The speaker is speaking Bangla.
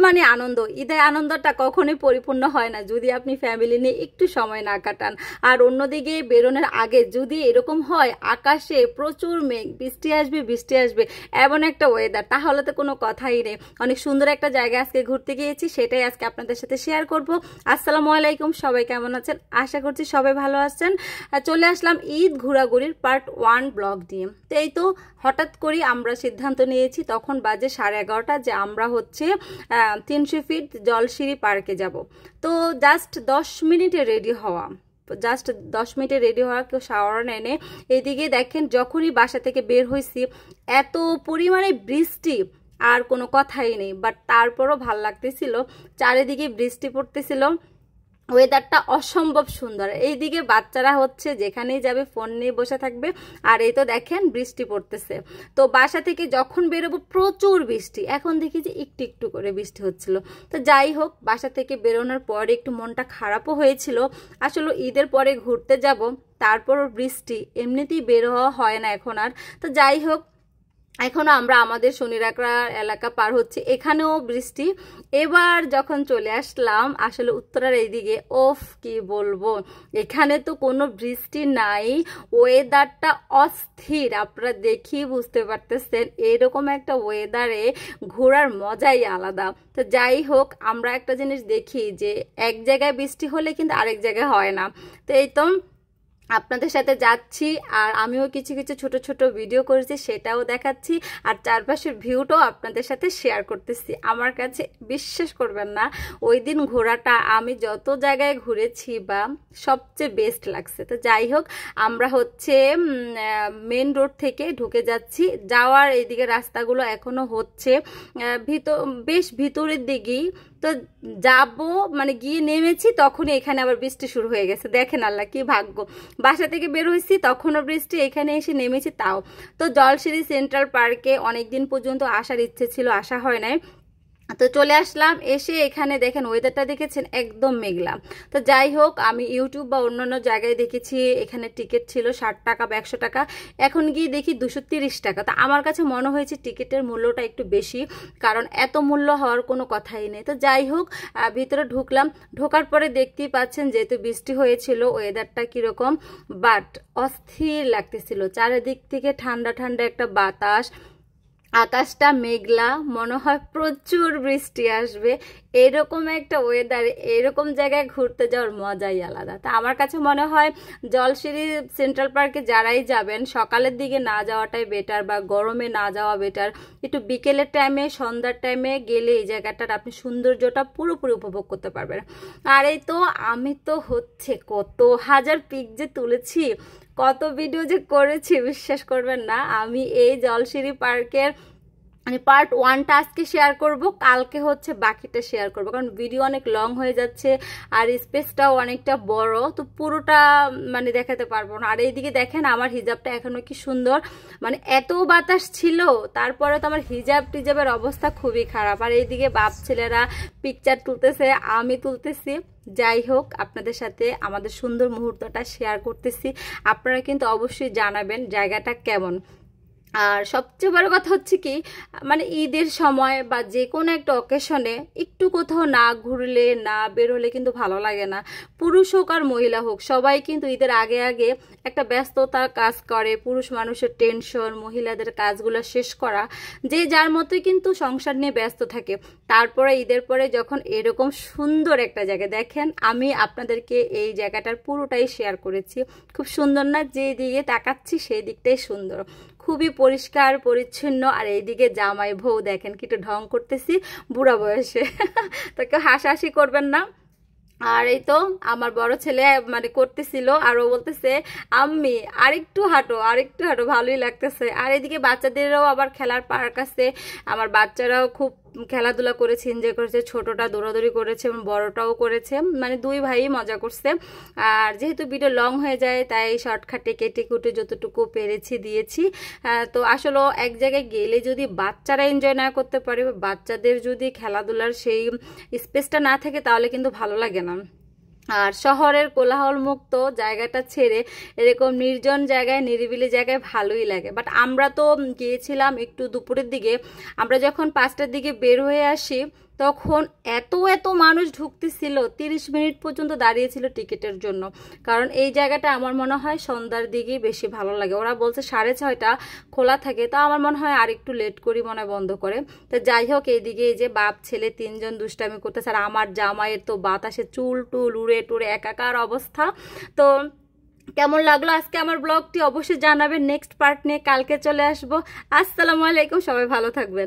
মানে আনন্দ, ঈদের আনন্দটা কখনোই পরিপূর্ণ হয় না যদি আপনি ফ্যামিলি নিয়ে একটু সময় না কাটান। আর অন্যদিকে বেরোনোর আগে যদি এরকম হয় আকাশে প্রচুর মেঘ, বৃষ্টি আসবে বৃষ্টি আসবে, এমন একটা ওয়েদার, তাহলে তো কোনো কথাই নেই। অনেক সুন্দর একটা জায়গায় আজকে ঘুরতে গিয়েছি, সেটাই আজকে আপনাদের সাথে শেয়ার করব। আসসালামু আলাইকুম, সবাই কেমন আছেন? আশা করছি সবাই ভালো আছেন। চলে আসলাম ঈদ ঘোরাঘুরির পার্ট 1 ব্লগ নিয়ে। তো এই তো হঠাৎ করে আমরা সিদ্ধান্ত নিয়েছি, তখন বাজে 11:30 যে আমরা হচ্ছে 300 ফিট জলসিঁড়ি পার্কে যাব। তো জাস্ট 10 মিনিটে রেডি হওয়া, জাস্ট 10 মিনিটে রেডি হওয়া, কেউ শাওয়ার নেনে। এইদিকে দেখেন যখনই বাসা থেকে বের হয়েছি এত পরিমাণে বৃষ্টি, আর কোনো কথাই নেই। বাট তারপরও ভাল লাগতেছিল, চারিদিকে বৃষ্টি পড়তেছিল, ওয়েদারটা অসম্ভব সুন্দর। এইদিকে বাচ্চারা হচ্ছে যেখানেই যাবে ফোন নিয়ে বসে থাকবে, আর এই তো দেখেন বৃষ্টি পড়তেছে। তো বাসা থেকে যখন বেরোবো প্রচুর বৃষ্টি, এখন দেখি যে একটু একটু করে বৃষ্টি হচ্ছিল। তো যাই হোক, বাসা থেকে বেরোনোর পরে একটু মনটা খারাপও হয়েছিল, আসলে ঈদের পরে ঘুরতে যাব, তারপরও বৃষ্টি, এমনিতেই বের হওয়া হয় না এখন আর। তো যাই হোক, এখনও আমরা আমাদের শনিরাকড়া এলাকা পার হচ্ছে, এখানেও বৃষ্টি। এবার যখন চলে আসলাম আসলে উত্তরার এইদিকে, ওফ কি বলবো, এখানে তো কোনো বৃষ্টি নাই, ওয়েদারটা অস্থির। আপনারা দেখি বুঝতে পারতেছেন এরকম একটা ওয়েদারে ঘোরার মজাই আলাদা। তো যাই হোক, আমরা একটা জিনিস দেখি যে এক জায়গায় বৃষ্টি হলে কিন্তু আরেক জায়গায় হয় না। তো এই তো আপনাদের সাথে যাচ্ছি, আর আমিও কিছু কিছু ছোট ছোট ভিডিও করেছি, সেটাও দেখাচ্ছি, আর চারপাশের ভিউটাও আপনাদের সাথে শেয়ার করতেছি। আমার কাছে বিশ্বাস করবেন না, ওই দিন ঘোরাটা আমি যত জায়গায় ঘুরেছি বা সবচেয়ে বেস্ট লাগছে। তো যাই হোক, আমরা হচ্ছে মেন রোড থেকে ঢুকে যাচ্ছি, যাওয়ার এইদিকে রাস্তাগুলো এখনো হচ্ছে বেশ ভিতরের দিকেই। তো যাব মানে গিয়ে নেমেছি, তখনই এখানে আবার বৃষ্টি শুরু হয়ে গেছে। দেখেন আল্লাহ কি ভাগ্য, বাসা থেকে বের হয়েছি তখনও বৃষ্টি, এখানে এসে নেমেছি তাও। তো জলসিঁড়ি সেন্ট্রাল পার্কে অনেকদিন পর্যন্ত আসার ইচ্ছে ছিল, আসা হয় নাই। তো চলে আসলাম, এসে এখানে দেখেন ওয়েদারটা দেখেছেন একদম মেঘলা। তো যাই হোক, আমি ইউটিউব বা অন্যান্য জায়গায় দেখেছি এখানে টিকিট ছিল 60 টাকা বা 100 টাকা, এখন গিয়ে দেখি 230 টাকা। তো আমার কাছে মনে হয়েছে টিকিটের মূল্যটা একটু বেশি, কারণ এত মূল্য হওয়ার কোনো কথাই নেই। তো যাই হোক, ভিতরে ঢুকলাম, ঢোকার পরে দেখতেই পাচ্ছেন যেহেতু বৃষ্টি হয়েছিল ওয়েদারটা কীরকম, বাট অস্থির লাগতেছিল। চারিদিক থেকে ঠান্ডা ঠান্ডা একটা বাতাস, আকাশটা মেঘলা, মনে হয় প্রচুর বৃষ্টি আসবে। এরকম একটা ওয়েদারে এরকম জায়গায় ঘুরতে যাওয়ার মজাই আলাদা। তা আমার কাছে মনে হয় জলসিঁড়ি সেন্ট্রাল পার্কে যারাই যাবেন সকালের দিকে না যাওয়াটাই বেটার, বা গরমে না যাওয়া বেটার। একটু বিকেলের টাইমে, সন্ধ্যার টাইমে গেলে এই জায়গাটার আপনি সৌন্দর্যটা পুরোপুরি উপভোগ করতে পারবেন। আর এই তো আমি তো হচ্ছে কত হাজার পিক যে তুলেছি, কত ভিডিও যে করেছি, বিশ্বাস করবেন না। আমি এই জলসিঁড়ি পার্কের মানে পার্ট 1টা আজকে শেয়ার করব, কালকে হচ্ছে বাকিটা শেয়ার করব, কারণ ভিডিও অনেক লং হয়ে যাচ্ছে আর স্পেসটাও অনেকটা বড়, তো পুরোটা মানে দেখাতে পারবো না। আর এইদিকে দেখেন আমার হিজাবটা এখনো কি সুন্দর, মানে এত বাতাস ছিল তারপরে তো আমার টিজাবের অবস্থা খুবই খারাপ। আর এইদিকে বাপ ছেলেরা পিকচার তুলতেছে, আমি তুলতেছি। যাই হোক, আপনাদের সাথে আমাদের সুন্দর মুহূর্তটা শেয়ার করতেছি, আপনারা কিন্তু অবশ্যই জানাবেন জায়গাটা কেমন। আর সবচেয়ে বড় কথা হচ্ছে কি, মানে ঈদের সময় বা যে কোনো একটা অকেশনে একটু কোথাও না ঘুরলে, না বের হলে কিন্তু ভালো লাগে না। পুরুষ হোক আর মহিলা হোক, সবাই কিন্তু ঈদের আগে আগে একটা ব্যস্ততার কাজ করে। পুরুষ মানুষের টেনশন, মহিলাদের কাজগুলো শেষ করা, যে যার মতোই কিন্তু সংসার নিয়ে ব্যস্ত থাকে। তারপরে ঈদের পরে যখন এরকম সুন্দর একটা জায়গা দেখেন, আমি আপনাদেরকে এই জায়গাটার পুরোটাই শেয়ার করেছি। খুব সুন্দর না? যে দিকে তাকাচ্ছি সেই দিকটাই সুন্দর, খুবই পরিষ্কার পরিচ্ছন্ন। আর এইদিকে জামাই বউ দেখেন কি একটু ঢং করতেছি বুড়া বয়সে, তো কেউ হাসাহাসি করবেন না। আর এই তো আমার বড় ছেলে মানে করতেছিল, আর ও বলতেছে আম্মি আরেকটু হাঁটো আরেকটু হাঁটো, ভালোই লাগতেছে। আর এদিকে বাচ্চাদেরও আবার খেলার পার্ক আছে, আমার বাচ্চারাও খুব খেলাধুলা করেছে, এনজয় করেছে। ছোটটা দৌড়াদৌড়ি করেছে এবং বড়টাও করেছে, মানে দুই ভাই মজা করছে। আর যেহেতু ভিডিও লং হয়ে যায় তাই শর্টকাটে কেটে কুটে যতটুকু পেরেছি দিয়েছি। তো আসলে এক জায়গায় গেলে যদি বাচ্চারা এনজয় না করতে পারে, বাচ্চাদের যদি খেলাধুলার সেই স্পেসটা না থাকে, তাহলে কিন্তু ভালো লাগে না। আর শহরের কোলাহল মুক্ত জায়গাটা ছেড়ে এরকম নির্জন জায়গায়, নিরিবিলি জায়গায় ভালোই লাগে। বাট আমরা তো গিয়েছিলাম একটু দুপুরের দিকে, আমরা যখন 5টার দিকে বের হয়ে আসি তখন এত এত মানুষ ঢুকতেছিল, 30 মিনিট পর্যন্ত দাঁড়িয়েছিল টিকিটের জন্য। কারণ এই জায়গাটা আমার মনে হয় সন্ধ্যার দিকেই বেশি ভালো লাগে। ওরা বলছে 6:30 খোলা থাকে, তো আমার মনে হয় আর একটু লেট করি মনে হয় বন্ধ করে। তো যাই হোক, এইদিকে এই যে বাপ ছেলে 3জন দুষ্টামি করতেছে, আর আমার জামাইয়ের তো বাতাসে চুল টুল উড়ে টুড়ে একাকার অবস্থা। তো কেমন লাগলো আজকে আমার ব্লগটি অবশ্যই জানাবেন। নেক্সট পার্ট নিয়ে কালকে চলে আসবো। আসসালামু আলাইকুম, সবাই ভালো থাকবেন।